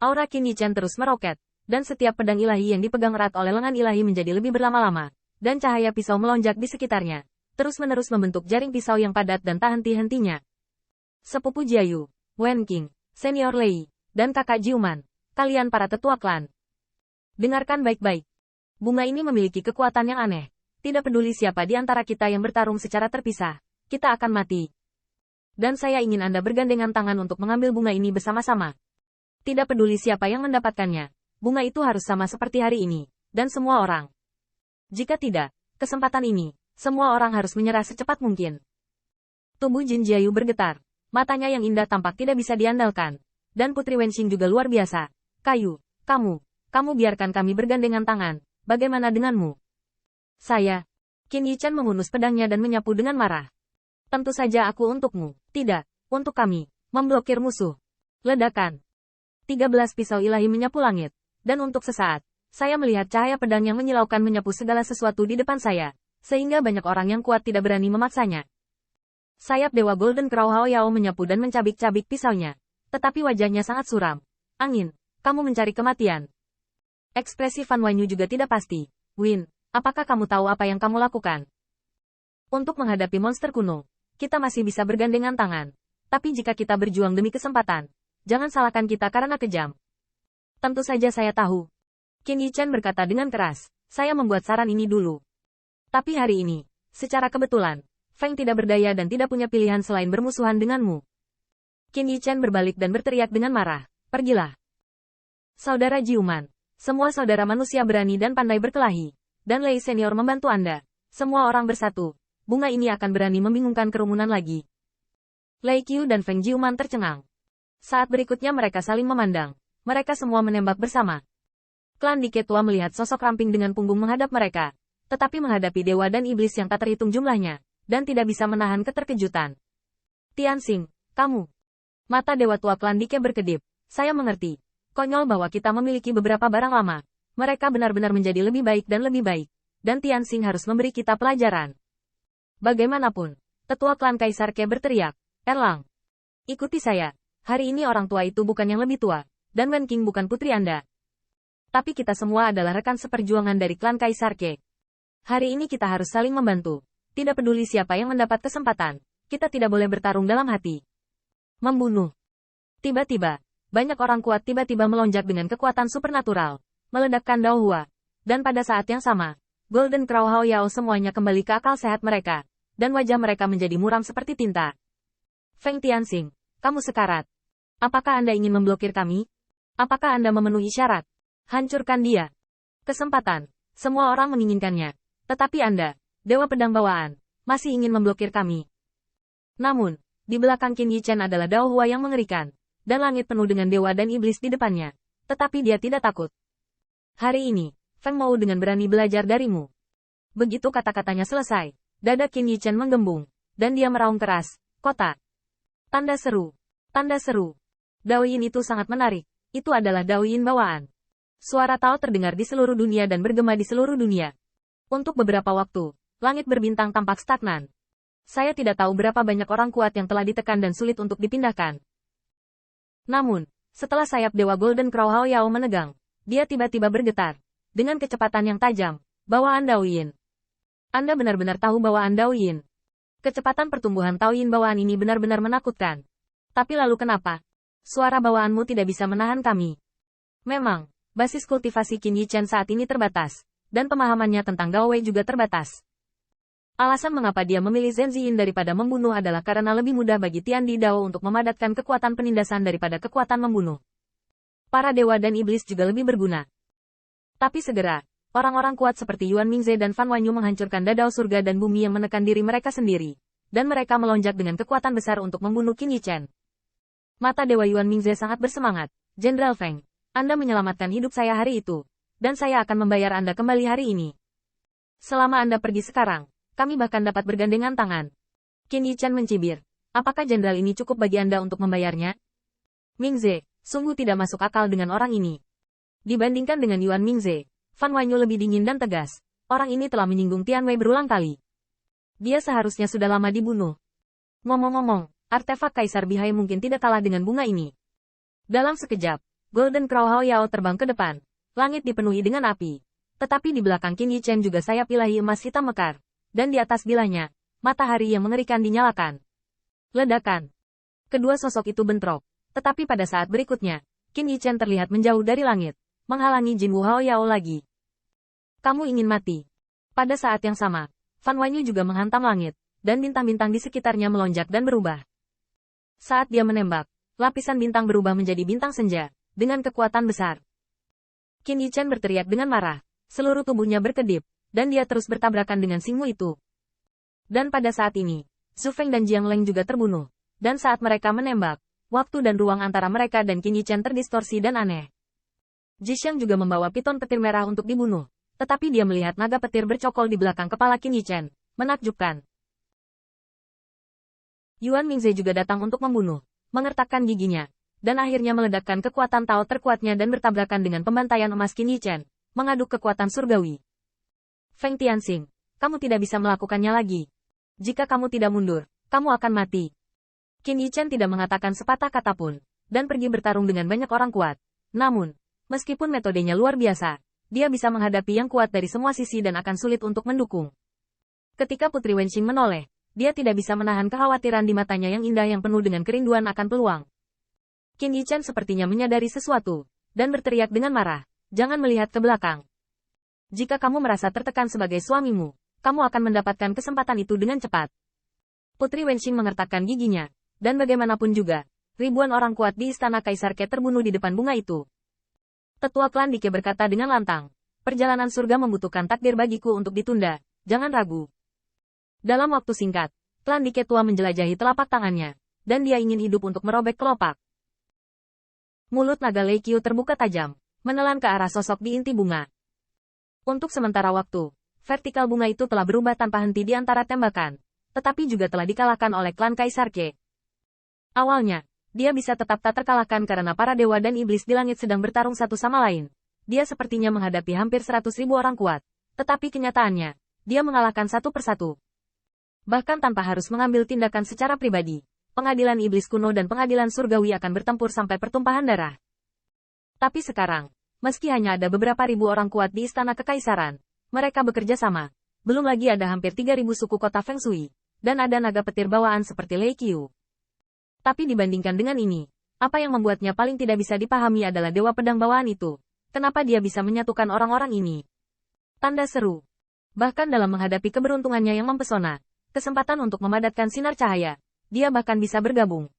Aura Qin Yichen terus meroket, dan setiap pedang ilahi yang dipegang erat oleh lengan ilahi menjadi lebih berlama-lama, dan cahaya pisau melonjak di sekitarnya, terus-menerus membentuk jaring pisau yang padat dan tak henti-hentinya. Sepupu Jiayu, Wen Qing, Senior Lei, dan kakak Jiuman, kalian para tetua klan. Dengarkan baik-baik. Bunga ini memiliki kekuatan yang aneh. Tidak peduli siapa di antara kita yang bertarung secara terpisah, kita akan mati. Dan saya ingin Anda bergandengan tangan untuk mengambil bunga ini bersama-sama. Tidak peduli siapa yang mendapatkannya, bunga itu harus sama seperti hari ini, dan semua orang. Jika tidak, kesempatan ini, semua orang harus menyerah secepat mungkin. Tubuh Jin Jiayu bergetar, matanya yang indah tampak tidak bisa diandalkan, dan Putri Wenxing juga luar biasa. Kayu, kamu biarkan kami bergandengan tangan, bagaimana denganmu? Saya. Qin Yichen menghunus pedangnya dan menyapu dengan marah. Tentu saja aku untukmu, tidak, untuk kami, memblokir musuh. Ledakan. 13 pisau ilahi menyapu langit, dan untuk sesaat, saya melihat cahaya pedang yang menyilaukan menyapu segala sesuatu di depan saya, sehingga banyak orang yang kuat tidak berani memaksanya. Sayap Dewa Golden Crow Hao Yao menyapu dan mencabik-cabik pisaunya, tetapi wajahnya sangat suram. Angin, kamu mencari kematian. Ekspresi Fan Wanyu juga tidak pasti. Win, apakah kamu tahu apa yang kamu lakukan? Untuk menghadapi monster kuno, kita masih bisa bergandengan tangan. Tapi jika kita berjuang demi kesempatan, jangan salahkan kita karena kejam. Tentu saja saya tahu. Qin Yichen berkata dengan keras, saya membuat saran ini dulu. Tapi hari ini, secara kebetulan, Feng tidak berdaya dan tidak punya pilihan selain bermusuhan denganmu. Qin Yichen berbalik dan berteriak dengan marah, pergilah. Saudara Jiuman, semua saudara manusia berani dan pandai berkelahi. Dan Lei Senior membantu Anda. Semua orang bersatu. Bunga ini akan berani membingungkan kerumunan lagi. Lei Qiu dan Feng Jiuman tercengang. Saat berikutnya mereka saling memandang. Mereka semua menembak bersama. Klan Dike Tua melihat sosok ramping dengan punggung menghadap mereka. Tetapi menghadapi dewa dan iblis yang tak terhitung jumlahnya. Dan tidak bisa menahan keterkejutan. Tianxing, kamu. Mata dewa tua klan Dike berkedip. Saya mengerti. Konyol bahwa kita memiliki beberapa barang lama. Mereka benar-benar menjadi lebih baik dan lebih baik. Dan Tianxing harus memberi kita pelajaran. Bagaimanapun, tetua klan Kaisar Ke berteriak, Erlang. Ikuti saya. Hari ini orang tua itu bukan yang lebih tua. Dan Wen Qing bukan putri Anda. Tapi kita semua adalah rekan seperjuangan dari klan Kaisar Ke. Hari ini kita harus saling membantu. Tidak peduli siapa yang mendapat kesempatan. Kita tidak boleh bertarung dalam hati. Membunuh. Tiba-tiba, banyak orang kuat tiba-tiba melonjak dengan kekuatan supernatural. Meledakkan Dao Hua. Dan pada saat yang sama, Golden Crow Hao Yao semuanya kembali ke akal sehat mereka, dan wajah mereka menjadi muram seperti tinta. Feng Tianxing, kamu sekarat. Apakah Anda ingin memblokir kami? Apakah Anda memenuhi syarat? Hancurkan dia. Kesempatan. Semua orang menginginkannya. Tetapi Anda, Dewa Pedang Bawaan, masih ingin memblokir kami. Namun, di belakang Qin Yichen adalah Dao Hua yang mengerikan, dan langit penuh dengan dewa dan iblis di depannya. Tetapi dia tidak takut. Hari ini, Feng mau dengan berani belajar darimu. Begitu kata-katanya selesai, dada Qin Yichen menggembung, dan dia meraung keras, kota. Tanda seru. Tanda seru. Dao Yin itu sangat menarik, itu adalah Dao Yin bawaan. Suara Tao terdengar di seluruh dunia dan bergema di seluruh dunia. Untuk beberapa waktu, langit berbintang tampak stagnan. Saya tidak tahu berapa banyak orang kuat yang telah ditekan dan sulit untuk dipindahkan. Namun, setelah sayap Dewa Golden Crow Hao Yao menegang, dia tiba-tiba bergetar. Dengan kecepatan yang tajam, bawaan Dao Yin. Anda benar-benar tahu bawaan Dao Yin. Kecepatan pertumbuhan Dao Yin bawaan ini benar-benar menakutkan. Tapi lalu kenapa? Suara bawaanmu tidak bisa menahan kami. Memang, basis kultivasi Qin Yichen saat ini terbatas, dan pemahamannya tentang Dao Wei juga terbatas. Alasan mengapa dia memilih Zhen Ziyin daripada membunuh adalah karena lebih mudah bagi Tian Di Dao untuk memadatkan kekuatan penindasan daripada kekuatan membunuh. Para dewa dan iblis juga lebih berguna. Tapi segera, orang-orang kuat seperti Yuan Mingze dan Fan Wanyu menghancurkan dadao surga dan bumi yang menekan diri mereka sendiri. Dan mereka melonjak dengan kekuatan besar untuk membunuh Qin Yichen. Mata Dewa Yuan Mingze sangat bersemangat. Jenderal Feng, Anda menyelamatkan hidup saya hari itu. Dan saya akan membayar Anda kembali hari ini. Selama Anda pergi sekarang, kami bahkan dapat bergandengan tangan. Qin Yichen mencibir. Apakah jenderal ini cukup bagi Anda untuk membayarnya? Mingze, sungguh tidak masuk akal dengan orang ini. Dibandingkan dengan Yuan Mingze, Fan Wanyu lebih dingin dan tegas. Orang ini telah menyinggung Tian Wei berulang kali. Dia seharusnya sudah lama dibunuh. Ngomong-ngomong, artefak Kaisar Bihai mungkin tidak kalah dengan bunga ini. Dalam sekejap, Golden Crow Hao Yao terbang ke depan. Langit dipenuhi dengan api. Tetapi di belakang Qin Yichen juga sayap ilahi emas hitam mekar. Dan di atas bilahnya, matahari yang mengerikan dinyalakan. Ledakan. Kedua sosok itu bentrok. Tetapi pada saat berikutnya, Qin Yichen terlihat menjauh dari langit, menghalangi Jin Wu Hao Yao lagi. Kamu ingin mati. Pada saat yang sama, Fan Wanyu juga menghantam langit, dan bintang-bintang di sekitarnya melonjak dan berubah. Saat dia menembak, lapisan bintang berubah menjadi bintang senja, dengan kekuatan besar. Qin Yichen berteriak dengan marah, seluruh tubuhnya berkedip, dan dia terus bertabrakan dengan Xingmu itu. Dan pada saat ini, Zhu Feng dan Jiang Leng juga terbunuh, dan saat mereka menembak, waktu dan ruang antara mereka dan Qin Yichen terdistorsi dan aneh. Zhixiang juga membawa piton petir merah untuk dibunuh, tetapi dia melihat naga petir bercokol di belakang kepala Qin Yichen, menakjubkan. Yuan Mingze juga datang untuk membunuh, mengertakkan giginya, dan akhirnya meledakkan kekuatan Tao terkuatnya dan bertabrakan dengan pembantaian emas Qin Yichen, mengaduk kekuatan surgawi. Feng Tianxing, kamu tidak bisa melakukannya lagi. Jika kamu tidak mundur, kamu akan mati. Qin Yichen tidak mengatakan sepatah kata pun, dan pergi bertarung dengan banyak orang kuat. Namun, meskipun metodenya luar biasa, dia bisa menghadapi yang kuat dari semua sisi dan akan sulit untuk mendukung. Ketika Putri Wenxing menoleh, dia tidak bisa menahan kekhawatiran di matanya yang indah yang penuh dengan kerinduan akan peluang. Qin Yichen sepertinya menyadari sesuatu, dan berteriak dengan marah, jangan melihat ke belakang. Jika kamu merasa tertekan sebagai suamimu, kamu akan mendapatkan kesempatan itu dengan cepat. Putri Wenxing mengertakkan giginya, dan bagaimanapun juga, ribuan orang kuat di istana Kaisar Ke terbunuh di depan bunga itu. Tetua klan Dike berkata dengan lantang, perjalanan surga membutuhkan takdir bagiku untuk ditunda, jangan ragu. Dalam waktu singkat, klan Dike tua menjelajahi telapak tangannya, dan dia ingin hidup untuk merobek kelopak. Mulut naga Lei Qiu terbuka tajam, menelan ke arah sosok di inti bunga. Untuk sementara waktu, vertikal bunga itu telah berubah tanpa henti di antara tembakan, tetapi juga telah dikalahkan oleh klan Kaisar Ke. Awalnya, dia bisa tetap tak terkalahkan karena para dewa dan iblis di langit sedang bertarung satu sama lain. Dia sepertinya menghadapi hampir 100.000 orang kuat, tetapi kenyataannya, dia mengalahkan satu persatu. Bahkan tanpa harus mengambil tindakan secara pribadi, pengadilan iblis kuno dan pengadilan surgawi akan bertempur sampai pertumpahan darah. Tapi sekarang, meski hanya ada beberapa ribu orang kuat di istana kekaisaran, mereka bekerja sama. Belum lagi ada hampir 3.000 suku kota Feng Shui, dan ada naga petir bawaan seperti Lei Qiu. Tapi dibandingkan dengan ini, apa yang membuatnya paling tidak bisa dipahami adalah dewa pedang bawaan itu. Kenapa dia bisa menyatukan orang-orang ini? Tanda seru. Bahkan dalam menghadapi keberuntungannya yang mempesona, kesempatan untuk memadatkan sinar cahaya, dia bahkan bisa bergabung